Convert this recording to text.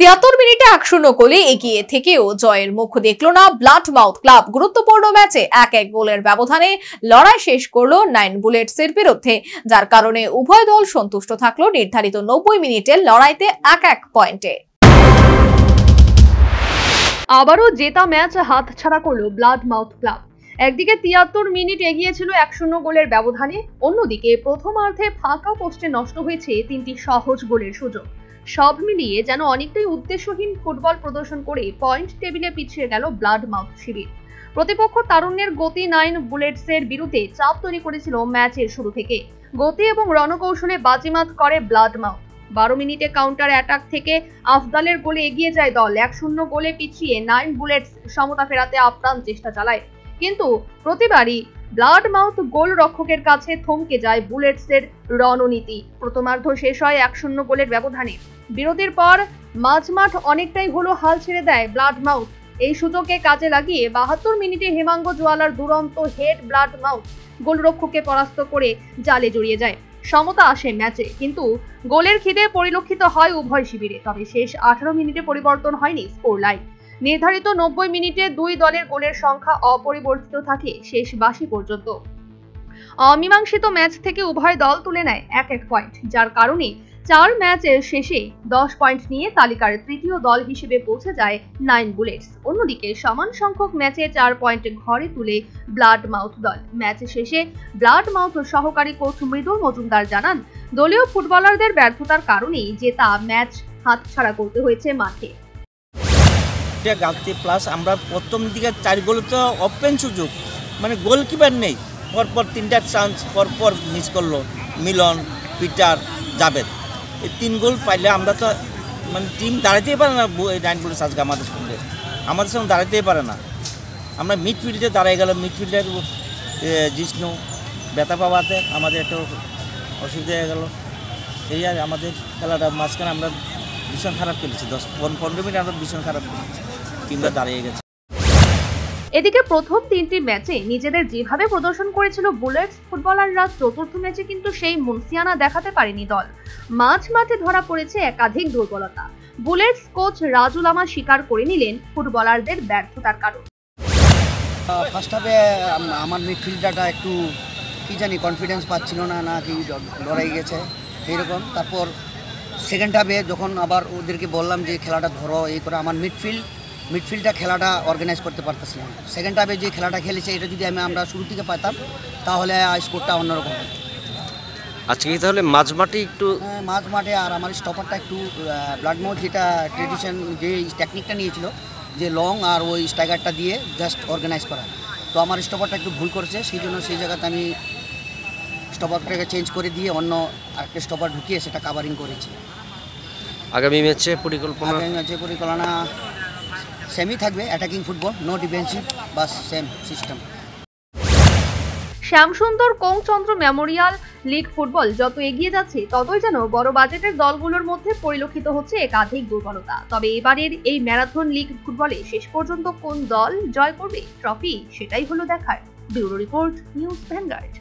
৭৩ মিনিটে ১-০ গোলে এগিয়ে থেকেও জয়ের মুখ দেখল না ব্লাডমাউথ ক্লাব। গুরুত্বপূর্ণ ম্যাচে ১-১ গোলের ব্যবধানে লড়াই শেষ করল নাইন বুলেটসের বিরুদ্ধে, যার কারণে উভয় দল সন্তুষ্ট থাকলো নির্ধারিত ৯০ মিনিটের লড়াইতে ১-১ পয়েন্টে। আবারও জেতা ম্যাচ হাতছাড়া করল ব্লাডমাউথ ক্লাব। একদিকে ৭৩ মিনিট এগিয়ে ছিল ১-০ গোলের ব্যবধানে, অন্যদিকে প্রথমার্ধে ফাঁকা পোস্টে নষ্ট হয়েছে ৩টি সহজ গোলের সুযোগ। সব মিলিয়ে যেন অনেকটাই উদ্দেশ্যহীন ফুটবল প্রদর্শন করে পয়েন্ট টেবিলে পিছিয়ে গেল ব্লাডমাউথ শিবির। প্রতিপক্ষ তারুণ্যের গতি নাইন বুলেটসের বিরুদ্ধে চাপ তৈরি করেছিল ম্যাচের শুরু থেকে। গতি এবং রণকৌশলে বাজিমাত করে ব্লাডমাউথ। ১২ মিনিটে কাউন্টার অ্যাটাক থেকে আফদালের গোলে এগিয়ে যায় দল। ১-০ গোলে পিছিয়ে নাইন বুলেটস সমতা ফেরাতে আপ্রাণ চেষ্টা চালায়, কিন্তু প্রতিবারই ব্লাডমাউথ গোল রক্ষকের কাছে থমকে যায় বুলেটসের রণনীতি। প্রথমার্ধ শেষ হয় ১-০ গোলের ব্যবধানে। বিরতির পর মাঝমাঠ অনেকটাই হলো হাল ছেড়ে দেয় ব্লাডমাউথ। এই সুযোগকে কাজে লাগিয়ে ৭২ মিনিটে হেমাঙ্গ জোয়ালার দুরন্ত হেড ব্লাডমাউথ গোলরক্ষককে পরাস্ত করে জালে জড়িয়ে যায়। সমতা আসে ম্যাচে, কিন্তু গোলের খিদে পরিলক্ষিত হয় উভয় শিবিরে। তবে শেষ ১৮ মিনিটে পরিবর্তন হয়নি স্কোর লাইন। নির্ধারিত ৯০ মিনিটে দুই দলের গোলের সংখ্যা অপরিবর্তিত থাকে শেষ ৮২ পর্যন্ত। অমীমাংসিত ম্যাচ থেকে উভয় দল তুলে নেয় ১-১ পয়েন্ট, যার কারণে ৪ ম্যাচের শেষে ১০ পয়েন্ট নিয়ে তালিকার তৃতীয় দল হিসেবে পৌঁছে যায় নাইন বুলেটস। অন্যদিকে সমান সংখ্যক ম্যাচে ৪ পয়েন্ট ঘরে তুলে ব্লাডমাউথ দল। ম্যাচ শেষে ব্লাডমাউথ সহকারী কোচ মৃদুল মজুমদার জানান, দলীয় ফুটবলারদের ব্যর্থতার কারণেই জেতা ম্যাচ হাতছাড়া করতে হয়েছে মাঠে। গালতি প্লাস আমরা প্রথম দিকে ৪ গোল তো ওপেন সুযোগ, মানে গোলকিপার নেই। পরপর ৩টা চান্স পরপর মিস করলো মিলন, পিটার, জাবেদ। এই ৩ গোল পাইলে আমরা তো মানে টিম দাঁড়াতেই পারে না। নাইন বুলেটস আজকে আমাদের সঙ্গে দাঁড়াতেই পারে না। আমরা মিডফিল্ডে দাঁড়াই গেল, মিডফিল্ডের জিষ্ণু ব্যথা পাওয়াতে আমাদের একটু অসুবিধা হয়ে গেল। এই আর আমাদের খেলাটা মাঝখানে আমরা ভীষণ খারাপ খেলেছি। ১০-১৫ মিনিট আমরা ভীষণ খারাপ খেলেছি, টিমটা দাঁড়িয়ে গেছে। এদিকে প্রথম ৩টি ম্যাচে নিজেদের যেভাবে প্রদর্শন করেছিল বুলেটস ফুটবলাররা, চতুর্থ ম্যাচে কিন্তু সেই মুনসিয়ানা দেখাতে পারেনি দল। মাঝ মাঠে ধরা পড়েছে একাধিক দুর্বলতা। বুলেটস কোচ রাজুল আমা স্বীকার করে নিলেন ফুটবলারদের ব্যর্থতার কারণ। ফার্স্ট হাফে আমার মিডফিল্ডারটা একটু কি জানি কনফিডেন্স পাচ্ছিল না কি লড়াই গেছে এইরকম। তারপর সেকেন্ড হাফে যখন আবার ওদেরকে বললাম যে খেলাটা ধরো এই করে, আমার মিডফিল্ডটা খেলাটা অর্গানাইজ করতে পারতেছিলাম। সেকেন্ড হাফে যে খেলাটা খেলেছে এটা যদি আমরা শুরু থেকে পাইতাম তাহলে স্কোরটা অন্যরকম হতো। আজকে তাহলে মাঝমাঠে একটু মাঝমাঠে আর আমার স্টপারটা একটু ব্লাডমাউথ যেটা ট্রেডিশন যে টেকনিকটা নিয়েছিল যে লং আর ওই স্ট্রাইকারটা দিয়ে জাস্ট অর্গানাইজ করা, তো আমার স্টপারটা একটু ভুল করেছে। সেই জন্য সেই জায়গাতে আমি স্টপারটাকে চেঞ্জ করে দিয়ে অন্য আরেকটা স্টপার ঢুকিয়ে সেটা কাভারিং করেছি। আগামী ম্যাচে পরিকল্পনা সেমই থাকবে, অ্যাটাকিং ফুটবল, নো ডিফেন্সিভ, বাস same system. Shyamsundar Kongchandra memorial league football যত এগিয়ে যাচ্ছে ততই যেন বড় বাজেটের দলগুলোর মধ্যে পরিলক্ষিত হচ্ছে একাধিক দুর্বলতা। তবে এবারের এই ম্যারাথন লিগ ফুটবলে শেষ পর্যন্ত কোন দল জয় করবে ট্রফি, সেটাই হলো দেখার। Bureau report, news vanguard.